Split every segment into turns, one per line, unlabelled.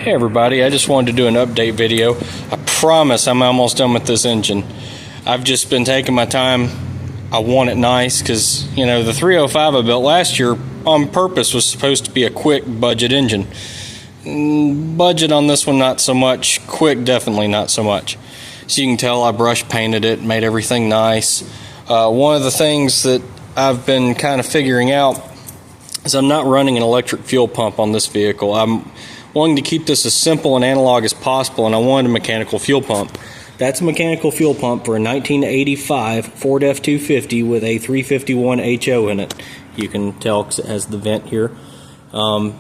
Hey everybody, I just wanted to do an update video. I promise I'm almost done with this engine. I've just been taking my time. I want it nice because, you know, the 305 I built last year on purpose was supposed to be a quick budget engine. Budget on this one not so much, quick definitely not so much. So you can tell I brush painted it, made everything nice. One of the things that I've been kind of figuring out is I'm not running an electric fuel pump on this vehicle. I'm wanting to keep this as simple and analog as possible, and I wanted a mechanical fuel pump. That's a mechanical fuel pump for a 1985 Ford F-250 with a 351 HO in it. You can tell because it has the vent here. I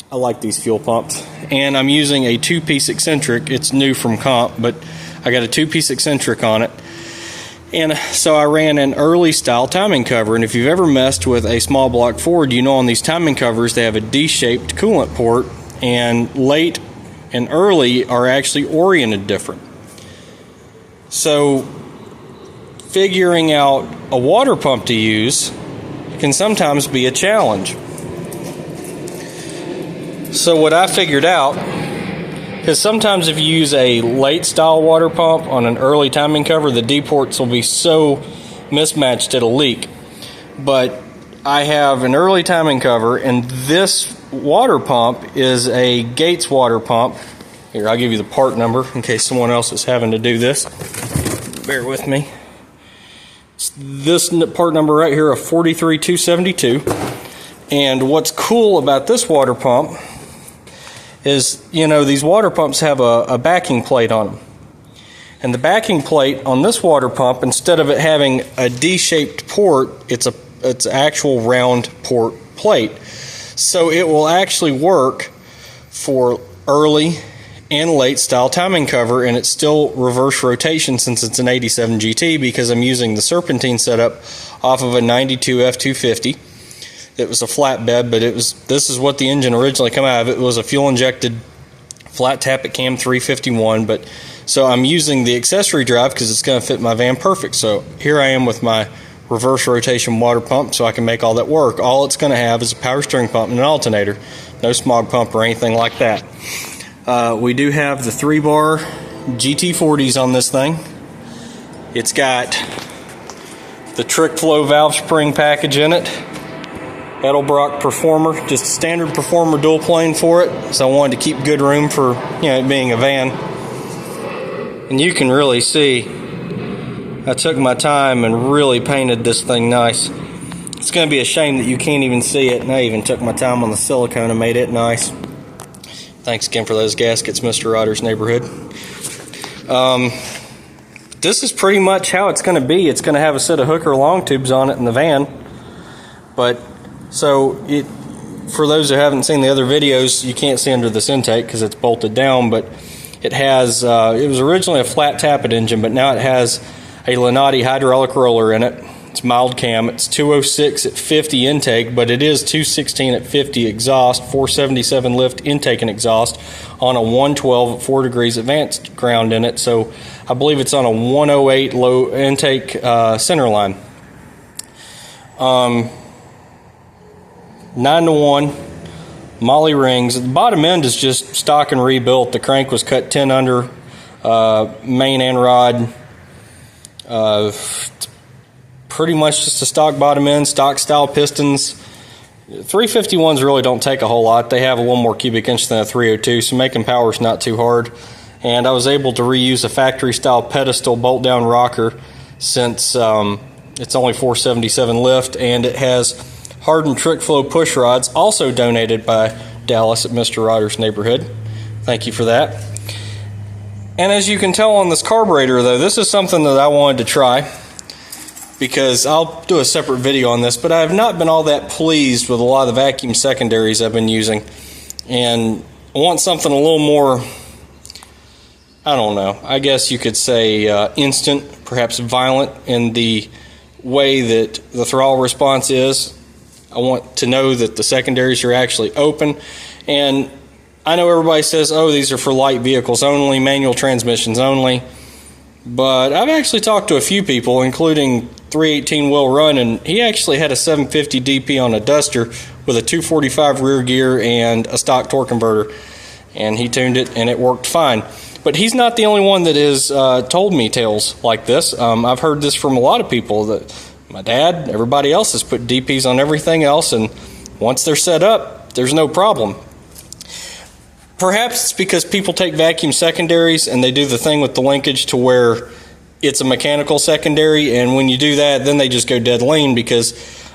like these fuel pumps. And I'm using a two-piece eccentric. It's new from comp, but I got a two-piece eccentric on it. And so I ran an early style timing cover, and if you've ever messed with a small block Ford, you know on these timing covers they have a D-shaped coolant port, and late and early are actually oriented different. So figuring out a water pump to use can sometimes be a challenge. So what I figured out is sometimes if you use a late style water pump on an early timing cover, the D ports will be so mismatched it'll leak. But I have an early timing cover, and this water pump is a Gates water pump. Here, I'll give you the part number in case someone else is having to do this. Bear with me. It's this part number right here of 43272. And what's cool about this water pump is, you know, these water pumps have a backing plate on them. And the backing plate on this water pump, instead of it having a D-shaped port, it's actual round port plate. So it will actually work for early and late style timing cover, and it's still reverse rotation since it's an 87 GT, because I'm using the serpentine setup off of a 92 F250. It was a flatbed, but this is what the engine originally came out of. It was a fuel injected flat tappet cam 351, but so I'm using the accessory drive because it's going to fit my van perfect. So here I am with my reverse rotation water pump, so I can make all that work. All it's going to have is a power steering pump and an alternator, no smog pump or anything like that. We do have the 3-bar GT40s on this thing. It's got the Trickflow valve spring package in it. Edelbrock Performer, just a standard Performer dual plane for it, so I wanted to keep good room for, you know, it being a van. And you can really see I took my time and really painted this thing nice. It's going to be a shame that you can't even see it, and I even took my time on the silicone and made it nice. Thanks again for those gaskets, Mr. Ryder's neighborhood. This is pretty much how it's going to be. It's going to have a set of Hooker long tubes on it in the van, but so for those who haven't seen the other videos, you can't see under this intake because it's bolted down, but it has, it was originally a flat tappet engine, but now it has a Lunati hydraulic roller in it. It's mild cam. It's 206 at 50 intake, but it is 216 at 50 exhaust, 477 lift intake and exhaust on a 112 at 4 degrees advanced ground in it. So I believe it's on a 108 low intake center line. 9-to-1 Molly rings. The bottom end is just stock and rebuilt. The crank was cut 10 under, main and rod. Pretty much just a stock bottom end, stock style pistons. 351s really don't take a whole lot. They have a little more cubic inch than a 302, so making power is not too hard. And I was able to reuse a factory style pedestal bolt down rocker since it's only 477 lift, and it has hardened Trickflow pushrods, also donated by Dallas at Mr. Ryder's neighborhood. Thank you for that. And as you can tell on this carburetor, though, this is something that I wanted to try, because I'll do a separate video on this, but I have not been all that pleased with a lot of the vacuum secondaries I've been using, and I want something a little more, I don't know, I guess you could say instant, perhaps violent in the way that the throttle response is. I want to know that the secondaries are actually open, and I know everybody says, oh, these are for light vehicles only, manual transmissions only, but I've actually talked to a few people, including 318 Will Run, and he actually had a 750 DP on a Duster with a 245 rear gear and a stock torque converter. and he tuned it, and it worked fine. But he's not the only one that has told me tales like this. I've heard this from a lot of people, that my dad, everybody else has put DPs on everything else, and once they're set up, there's no problem. Perhaps it's because people take vacuum secondaries and they do the thing with the linkage to where it's a mechanical secondary, and when you do that, then they just go dead lean, because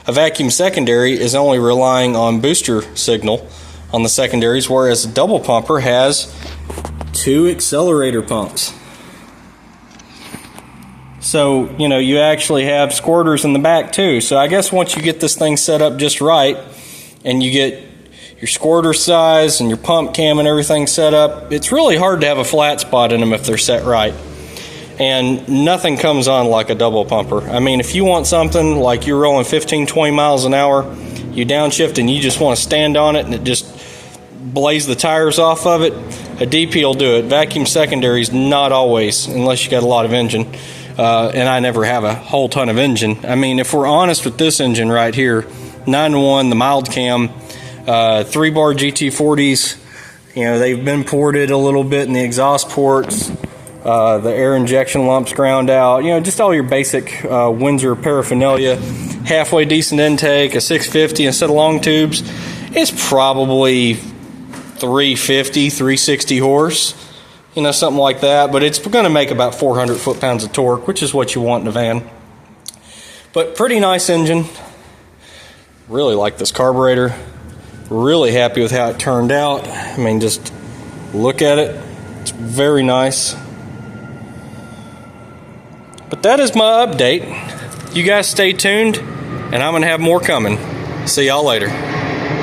a vacuum secondary is only relying on booster signal on the secondaries, whereas a double pumper has 2 accelerator pumps. So, you know, you actually have squirters in the back too. So I guess once you get this thing set up just right, and you get your squirter size and your pump cam and everything set up, it's really hard to have a flat spot in them if they're set right. And nothing comes on like a double pumper. I mean, if you want something like you're rolling 15-20 miles an hour, you downshift and you just want to stand on it and it just blaze the tires off of it, a DP will do it. Vacuum secondaries, not always, unless you got a lot of engine. And I never have a whole ton of engine. I mean, if we're honest with this engine right here, 9-1, the mild cam, 3-bar GT40s, you know, they've been ported a little bit in the exhaust ports, the air injection lumps ground out, you know, just all your basic Windsor paraphernalia, halfway decent intake, a 650 instead of long tubes. It's probably 350, 360 horse, you know, something like that, but it's going to make about 400 foot-pounds of torque, which is what you want in a van. But pretty nice engine. Really like this carburetor. Really happy with how it turned out. I mean, just look at it. It's very nice. But that is my update. You guys stay tuned, and I'm going to have more coming. See y'all later.